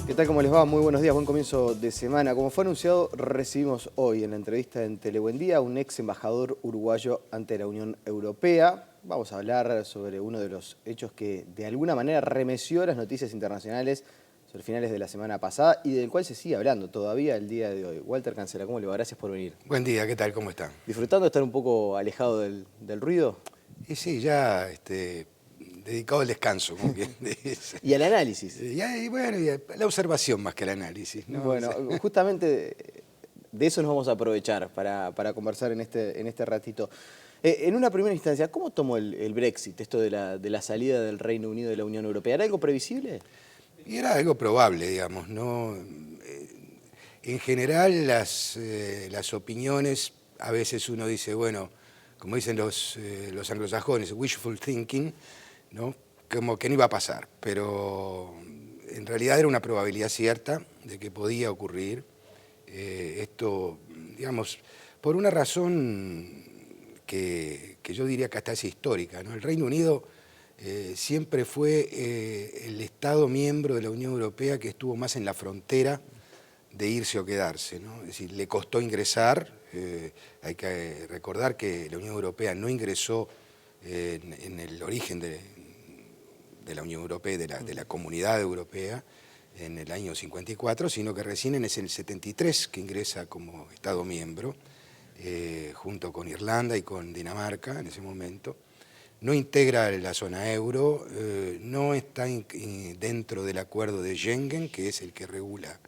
¿Qué tal? ¿Cómo les va? Muy buenos días, buen comienzo de semana. Como fue anunciado, recibimos hoy en la entrevista en Telebuendía a un ex embajador uruguayo ante la Unión Europea. Vamos a hablar sobre uno de los hechos que de alguna manera remeció las noticias internacionales sobre finales de la semana pasada y del cual se sigue hablando todavía el día de hoy. Walter Cancela, ¿cómo le va? Gracias por venir. Buen día, ¿qué tal? ¿Cómo está? ¿Disfrutando de estar un poco alejado del ruido? Y sí, ya dedicado al descanso, como quien dice. Y al análisis. Y bueno, y a la observación más que el análisis, ¿no? Bueno, O sea, justamente de eso nos vamos a aprovechar para conversar en este ratito. En una primera instancia, ¿cómo tomó el Brexit, esto de la salida del Reino Unido de la Unión Europea? ¿Era algo previsible? y era algo probable, digamos, ¿no? En general, las opiniones, a veces uno dice, bueno, como dicen los anglosajones, wishful thinking, ¿no? Como que no iba a pasar, pero en realidad era una probabilidad cierta de que podía ocurrir. Esto, digamos, por una razón que yo diría que hasta es histórica, ¿no? El Reino Unido siempre fue el Estado miembro de la Unión Europea que estuvo más en la frontera de irse o quedarse, ¿no? Es decir, le costó ingresar. Hay que recordar que la Unión Europea no ingresó en el origen de la Unión Europea, de la Comunidad Europea, en el año 54, sino que recién es en el 73 que ingresa como Estado miembro, junto con Irlanda y con Dinamarca en ese momento. No integra la zona euro, no está dentro del acuerdo de Schengen, que es el que regula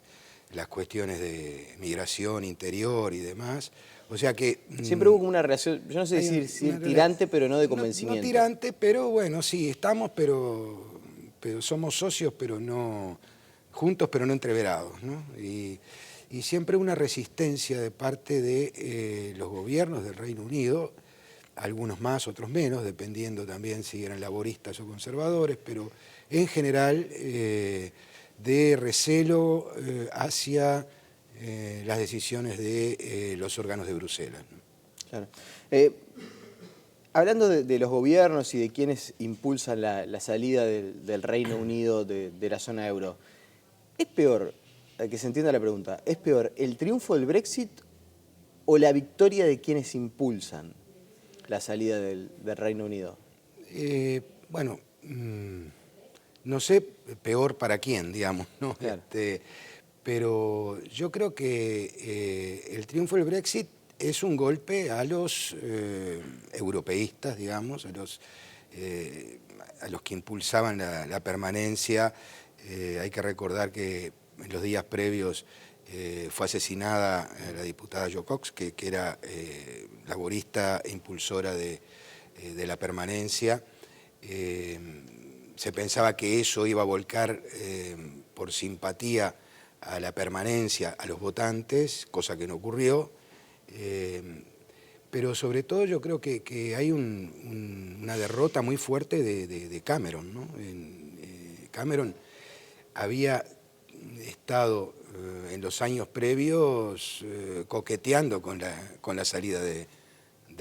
las cuestiones de migración interior y demás. O sea que... Siempre hubo como una relación, yo no sé decir si tirante, pero no de convencimiento. No tirante, pero bueno, sí, estamos, pero somos socios, pero no juntos, pero no entreverados, ¿no? Y siempre una resistencia de parte de los gobiernos del Reino Unido, algunos más, otros menos, dependiendo también si eran laboristas o conservadores, pero en general de recelo hacia las decisiones de los órganos de Bruselas, ¿no? Claro. Hablando de los gobiernos y de quienes impulsan la salida del Reino Unido de la zona euro, ¿es peor, que se entienda la pregunta, ¿es peor el triunfo del Brexit o la victoria de quienes impulsan la salida del Reino Unido? Bueno, no sé peor para quién, digamos, ¿no? Claro. Pero yo creo que el triunfo del Brexit es un golpe a los europeístas, digamos, a los que impulsaban la permanencia. Hay que recordar que en los días previos fue asesinada la diputada Jo Cox, que era laborista e impulsora de la permanencia. Se pensaba que eso iba a volcar por simpatía a la permanencia a los votantes, cosa que no ocurrió. Pero sobre todo yo creo que hay una derrota muy fuerte de Cameron, ¿no? Cameron había estado en los años previos coqueteando con la salida del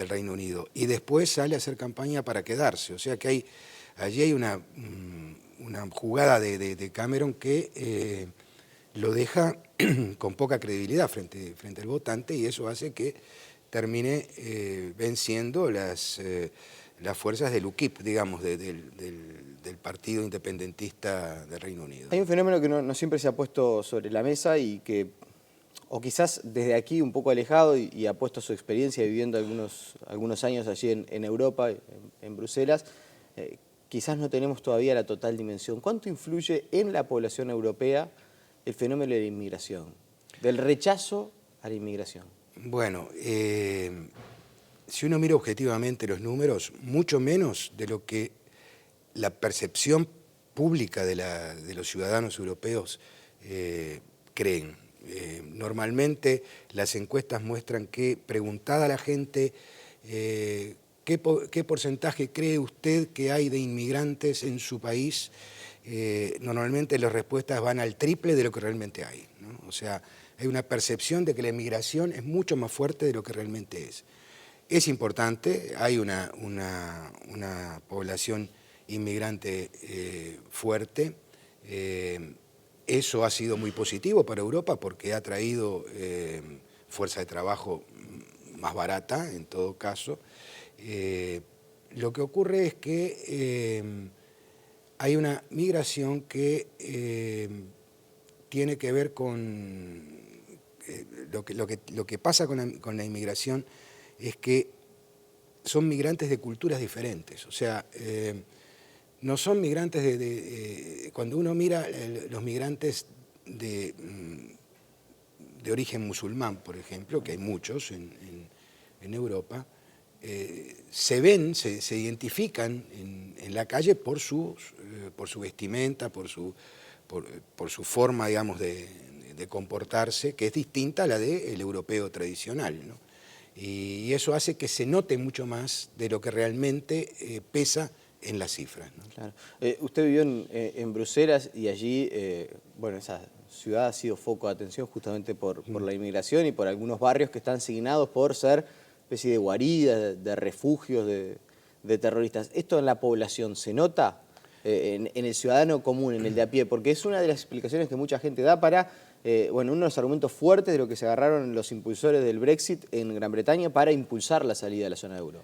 Reino Unido y después sale a hacer campaña para quedarse. O sea que allí hay una jugada de Cameron que lo deja con poca credibilidad frente al votante, y eso hace que termine venciendo las fuerzas del UKIP, digamos, del Partido Independentista del Reino Unido. Hay un fenómeno que no siempre se ha puesto sobre la mesa y que, o quizás desde aquí un poco alejado y ha puesto su experiencia viviendo algunos años allí en Europa, en Bruselas, quizás no tenemos todavía la total dimensión. ¿Cuánto influye en la población europea el fenómeno de la inmigración, del rechazo a la inmigración? Bueno, si uno mira objetivamente los números, mucho menos de lo que la percepción pública de los ciudadanos europeos creen. Normalmente las encuestas muestran que, preguntada a la gente, ¿qué porcentaje cree usted que hay de inmigrantes en su país? Normalmente las respuestas van al triple de lo que realmente hay, ¿no? O sea, hay una percepción de que la inmigración es mucho más fuerte de lo que realmente es. Es importante, hay una población inmigrante fuerte, Eso ha sido muy positivo para Europa porque ha traído fuerza de trabajo más barata, en todo caso. Lo que ocurre es que hay una migración que tiene que ver con... lo que pasa con la inmigración es que son migrantes de culturas diferentes. O sea, no son migrantes cuando uno mira los migrantes de origen musulmán, por ejemplo, que hay muchos en Europa, se identifican en la calle por su vestimenta, por su forma, digamos, de comportarse, que es distinta a la del europeo tradicional, ¿no? Y eso hace que se note mucho más de lo que realmente pesa en las cifras, ¿no? Claro. Usted vivió en Bruselas y allí, bueno, esa ciudad ha sido foco de atención justamente por la inmigración y por algunos barrios que están signados por ser especie de guaridas, de refugios de terroristas. ¿Esto en la población se nota? En el ciudadano común, en el de a pie, porque es una de las explicaciones que mucha gente da para, bueno, uno de los argumentos fuertes de lo que se agarraron los impulsores del Brexit en Gran Bretaña para impulsar la salida de la zona de euro.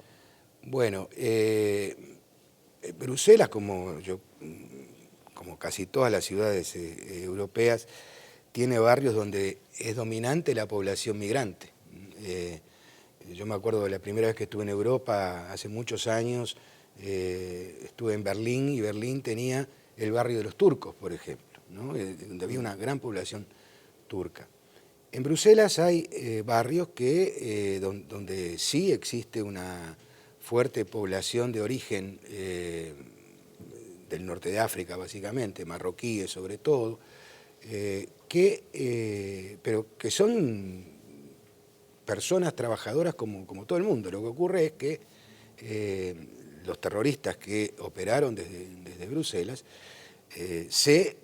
Bueno, Bruselas, como casi todas las ciudades europeas, tiene barrios donde es dominante la población migrante. Yo me acuerdo de la primera vez que estuve en Europa, hace muchos años, estuve en Berlín y Berlín tenía el barrio de los turcos, por ejemplo, ¿no? Donde había una gran población turca. En Bruselas hay barrios donde sí existe una fuerte población de origen del norte de África, básicamente, marroquíes sobre todo, pero que son personas trabajadoras como todo el mundo. Lo que ocurre es que los terroristas que operaron desde Bruselas se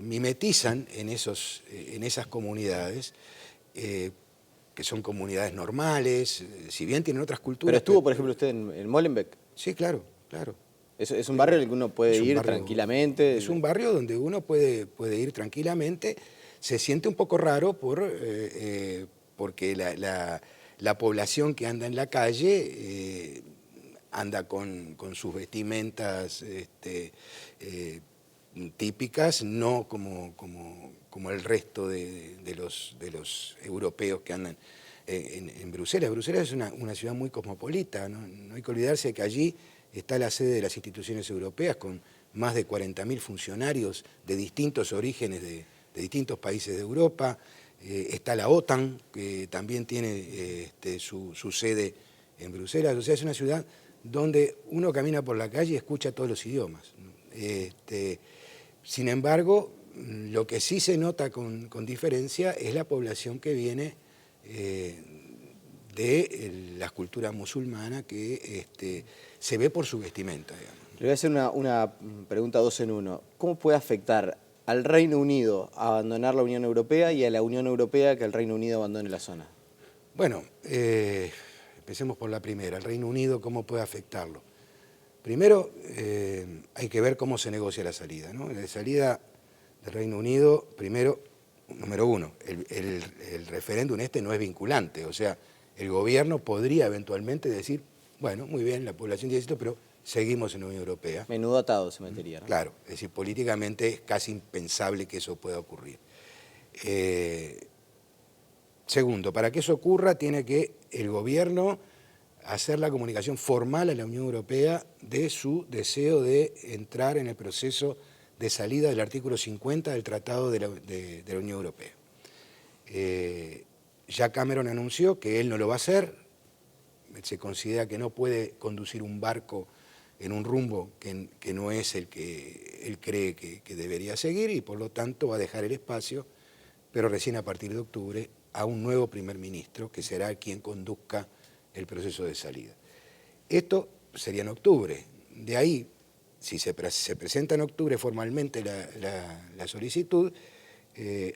mimetizan en esas comunidades, que son comunidades normales, si bien tienen otras culturas. ¿Pero estuvo, por ejemplo, usted en Molenbeek? Sí, claro, claro. Es un barrio en el que uno puede ir tranquilamente. Es un barrio donde uno puede ir tranquilamente. Se siente un poco raro porque la población que anda en la calle anda con sus vestimentas típicas, no como el resto de los europeos que andan en Bruselas. Bruselas es una ciudad muy cosmopolita, ¿no? No hay que olvidarse que allí está la sede de las instituciones europeas con más de 40.000 funcionarios de distintos orígenes de distintos países de Europa. Está la OTAN, que también tiene su sede en Bruselas. O sea, es una ciudad donde uno camina por la calle y escucha todos los idiomas, ¿no? Sin embargo, lo que sí se nota con diferencia es la población que viene de la cultura musulmana, que se ve por su vestimenta, digamos. Le voy a hacer una pregunta 2 en 1. ¿Cómo puede afectar al Reino Unido abandonar la Unión Europea y a la Unión Europea que el Reino Unido abandone la zona? Bueno, empecemos por la primera. El Reino Unido, ¿cómo puede afectarlo? Primero, hay que ver cómo se negocia la salida, ¿no? La salida del Reino Unido, primero, número uno, el referéndum no es vinculante, o sea, el gobierno podría eventualmente decir, bueno, muy bien, la población dice esto, pero seguimos en la Unión Europea. Menudo atado se metería, ¿no? Claro, es decir, políticamente es casi impensable que eso pueda ocurrir. Segundo, para que eso ocurra tiene que el gobierno hacer la comunicación formal a la Unión Europea de su deseo de entrar en el proceso de salida del artículo 50 del Tratado de la Unión Europea. Ya Cameron anunció que él no lo va a hacer. Se considera que no puede conducir un barco en un rumbo que no es el que él cree que debería seguir, y por lo tanto va a dejar el espacio, pero recién a partir de octubre, a un nuevo primer ministro que será quien conduzca el proceso de salida. Esto sería en octubre. De ahí, si se presenta en octubre formalmente la solicitud,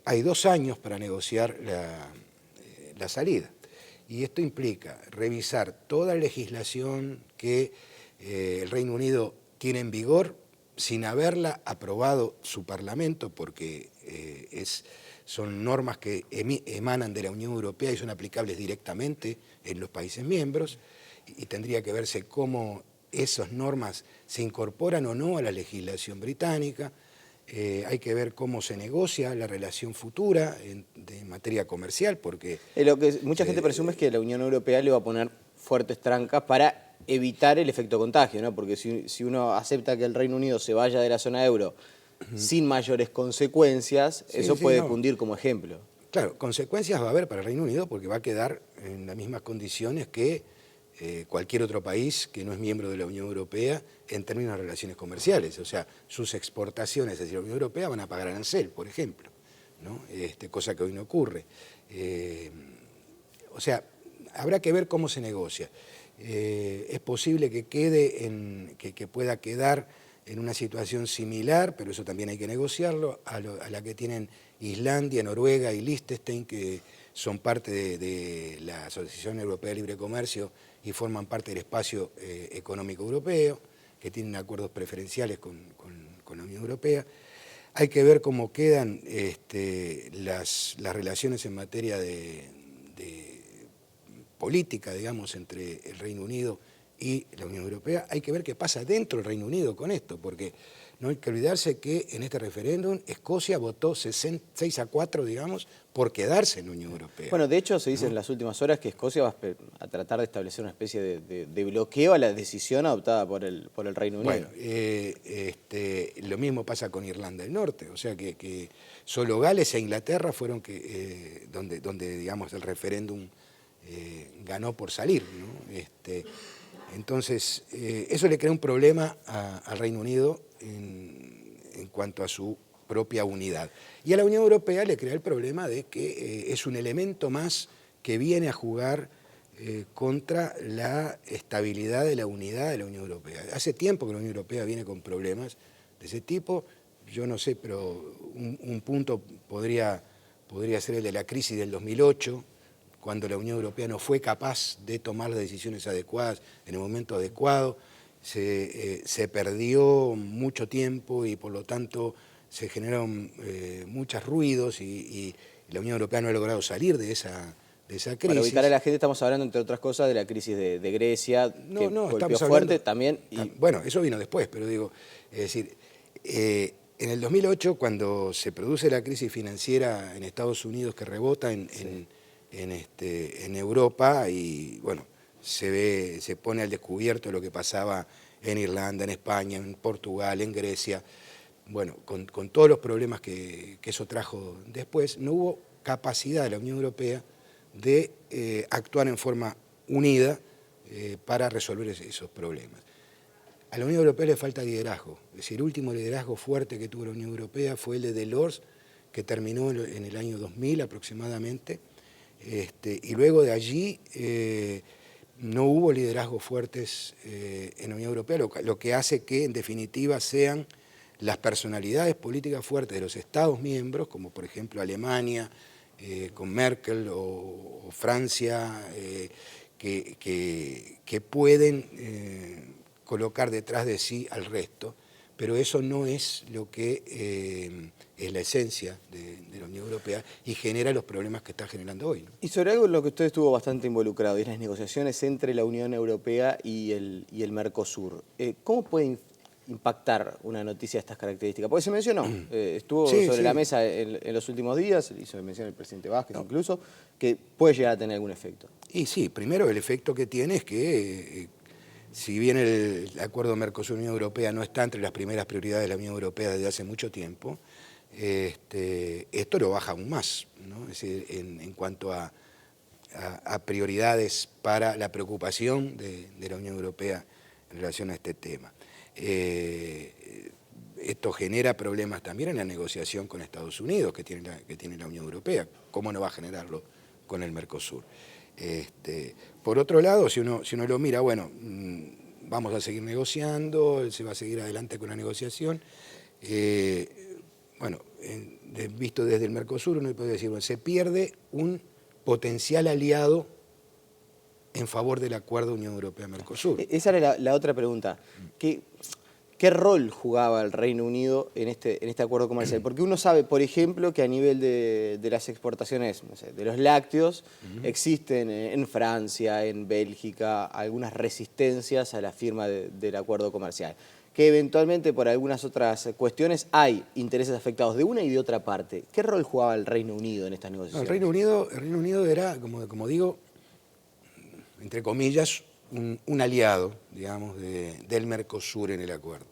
hay 2 años para negociar la salida. Y esto implica revisar toda la legislación que el Reino Unido tiene en vigor sin haberla aprobado su Parlamento, porque son normas que emanan de la Unión Europea y son aplicables directamente en los países miembros, y tendría que verse cómo esas normas se incorporan o no a la legislación británica. Hay que ver cómo se negocia la relación futura en materia comercial, porque... Lo que mucha gente presume es que la Unión Europea le va a poner fuertes trancas para evitar el efecto contagio, ¿no? Porque si uno acepta que el Reino Unido se vaya de la zona euro sin mayores consecuencias, eso puede cundir como ejemplo. Claro, consecuencias va a haber para el Reino Unido porque va a quedar en las mismas condiciones que cualquier otro país que no es miembro de la Unión Europea en términos de relaciones comerciales. O sea, sus exportaciones hacia la Unión Europea van a pagar arancel, por ejemplo, ¿no? Cosa que hoy no ocurre. O sea, habrá que ver cómo se negocia. Es posible que que pueda quedar en una situación similar, pero eso también hay que negociarlo, a la que tienen Islandia, Noruega y Liechtenstein, que son parte de la Asociación Europea de Libre Comercio y forman parte del espacio económico europeo, que tienen acuerdos preferenciales con la Unión Europea. Hay que ver cómo quedan las relaciones en materia de política, digamos, entre el Reino Unido y la Unión Europea. Hay que ver qué pasa dentro del Reino Unido con esto, porque no hay que olvidarse que en este referéndum Escocia votó 6-4, digamos, por quedarse en la Unión Europea. Bueno, de hecho se dice en las últimas horas que Escocia va a tratar de establecer una especie de bloqueo a la decisión adoptada por el Reino Unido. Bueno, lo mismo pasa con Irlanda del Norte, o sea que solo Gales e Inglaterra fueron donde digamos, el referéndum ganó por salir, ¿no? Entonces, eso le crea un problema al Reino Unido en cuanto a su propia unidad. Y a la Unión Europea le crea el problema de que es un elemento más que viene a jugar contra la estabilidad de la unidad de la Unión Europea. Hace tiempo que la Unión Europea viene con problemas de ese tipo. Yo no sé, pero un punto podría ser el de la crisis del 2008, cuando la Unión Europea no fue capaz de tomar las decisiones adecuadas en el momento adecuado, se perdió mucho tiempo y por lo tanto se generaron muchos ruidos y la Unión Europea no ha logrado salir de esa crisis. Para ubicar a la gente estamos hablando, entre otras cosas, de la crisis de Grecia, que golpeó fuerte también. Bueno, eso vino después, pero digo, es decir, en el 2008, cuando se produce la crisis financiera en Estados Unidos que rebota en Europa y bueno, se pone al descubierto lo que pasaba en Irlanda, en España, en Portugal, en Grecia, bueno, con todos los problemas que eso trajo después, no hubo capacidad de la Unión Europea de actuar en forma unida para resolver esos problemas. A la Unión Europea le falta liderazgo, es decir, el último liderazgo fuerte que tuvo la Unión Europea fue el de Delors, que terminó en el año 2000 aproximadamente, y luego de allí no hubo liderazgos fuertes en la Unión Europea, lo que hace que en definitiva sean las personalidades políticas fuertes de los Estados miembros, como por ejemplo Alemania, con Merkel o Francia, que pueden colocar detrás de sí al resto, pero eso no es lo que es la esencia de la Unión Europea y genera los problemas que está generando hoy, ¿no? Y sobre algo en lo que usted estuvo bastante involucrado, y es las negociaciones entre la Unión Europea y el Mercosur. ¿Cómo puede impactar una noticia de estas características? Porque se mencionó, estuvo sobre la mesa en los últimos días, hizo mención el presidente Vázquez incluso, que puede llegar a tener algún efecto. Y sí, primero el efecto que tiene es que si bien el acuerdo Mercosur-Unión Europea no está entre las primeras prioridades de la Unión Europea desde hace mucho tiempo, esto lo baja aún más, ¿no? Es decir, en cuanto a prioridades para la preocupación de la Unión Europea en relación a este tema. Esto genera problemas también en la negociación con Estados Unidos que tiene la Unión Europea. ¿Cómo no va a generarlo con el Mercosur? Por otro lado, si uno lo mira, bueno, vamos a seguir negociando, se va a seguir adelante con la negociación. Bueno, visto desde el Mercosur, uno puede decir, bueno, se pierde un potencial aliado en favor del acuerdo Unión Europea-Mercosur. Esa era la otra pregunta. ¿qué rol jugaba el Reino Unido en este acuerdo comercial? Porque uno sabe, por ejemplo, que a nivel de las exportaciones, no sé, de los lácteos, existen en Francia, en Bélgica, algunas resistencias a la firma del acuerdo comercial, que eventualmente por algunas otras cuestiones hay intereses afectados de una y de otra parte. ¿Qué rol jugaba el Reino Unido en estas No, negociaciones? el Reino Unido era, como digo, entre comillas, un aliado, digamos, del Mercosur en el acuerdo.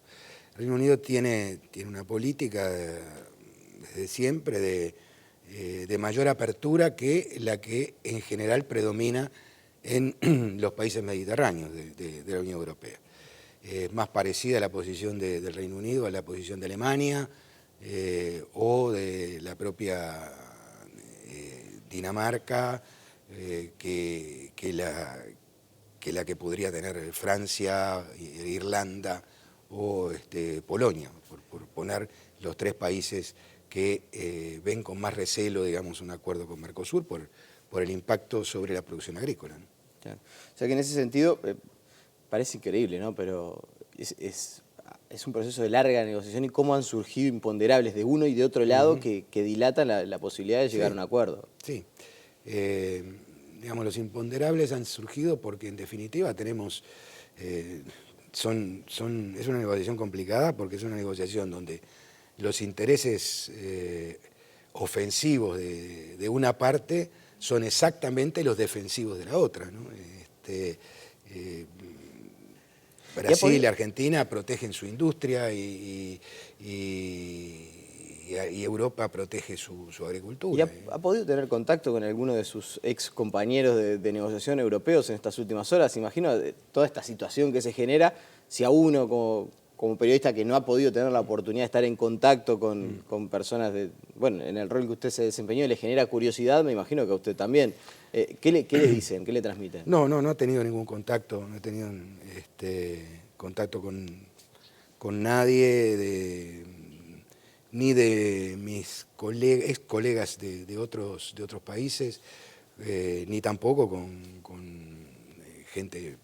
El Reino Unido tiene una política desde siempre de mayor apertura que la que en general predomina en los países mediterráneos de la Unión Europea. Es más parecida a la posición del Reino Unido a la posición de Alemania o de la propia Dinamarca que la que podría tener Francia, Irlanda o Polonia, por poner los tres países que ven con más recelo, digamos, un acuerdo con Mercosur por el impacto sobre la producción agrícola, ¿no? Claro. O sea que en ese sentido, parece increíble, ¿no? Pero es un proceso de larga negociación y cómo han surgido imponderables de uno y de otro lado que dilatan la posibilidad de llegar a un acuerdo. Sí. Digamos, los imponderables han surgido porque en definitiva tenemos, es una negociación complicada porque es una negociación donde los intereses ofensivos de una parte son exactamente los defensivos de la otra, ¿no? Brasil y Argentina protegen su industria y Europa protege su agricultura. ¿Y ha podido tener contacto con alguno de sus ex compañeros de negociación europeos en estas últimas horas? Imagino toda esta situación que se genera, si a uno como periodista que no ha podido tener la oportunidad de estar en contacto con personas, bueno, en el rol que usted se desempeñó, le genera curiosidad, me imagino que a usted también. ¿Qué le dicen? ¿Qué le transmiten? No he tenido ningún contacto, no he tenido contacto con nadie, ni de mis ex colegas de otros países, ni tampoco con gente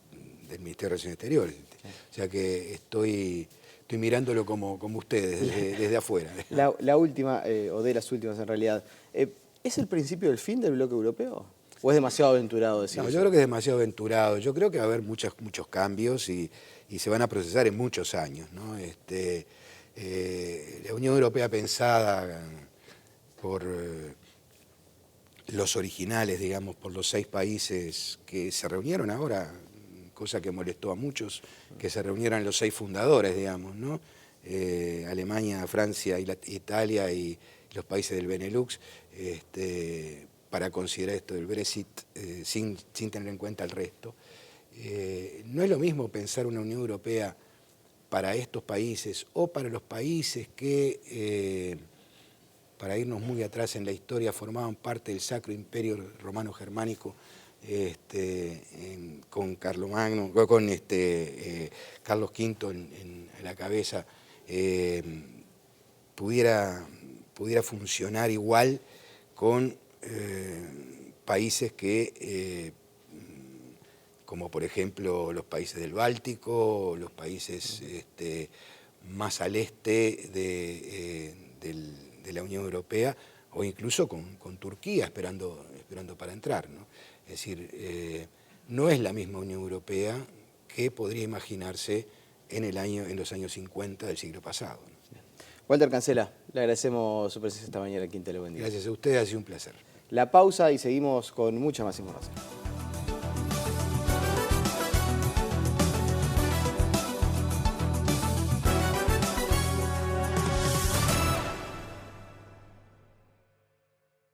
del Ministerio de Relaciones Exteriores. O sea que estoy mirándolo como ustedes, desde afuera. La última, o de las últimas en realidad, ¿es el principio del fin del bloque europeo? ¿O es demasiado aventurado decir eso? No, yo creo que es demasiado aventurado. Yo creo que va a haber muchos cambios y se van a procesar en muchos años, ¿no? La Unión Europea pensada por los originales, digamos, por los 6 países que se reunieron ahora, cosa que molestó a muchos, que se reunieran los 6 fundadores, digamos, ¿no? Alemania, Francia, Italia y los países del Benelux, para considerar esto del Brexit sin tener en cuenta el resto. No es lo mismo pensar una Unión Europea para estos países o para los países que, para irnos muy atrás en la historia, formaban parte del Sacro Imperio Romano-Germánico con Carlomagno, con Carlos V en la cabeza, pudiera funcionar igual con países que, como por ejemplo los países del Báltico, los países más al este de la Unión Europea, o incluso con Turquía esperando para entrar, ¿no? Es decir, no es la misma Unión Europea que podría imaginarse en los años 50 del siglo pasado, ¿no? Walter Cancela, le agradecemos su presencia esta mañana aquí en Tele Buen Día. Gracias a ustedes, ha sido un placer. La pausa y seguimos con mucha más información.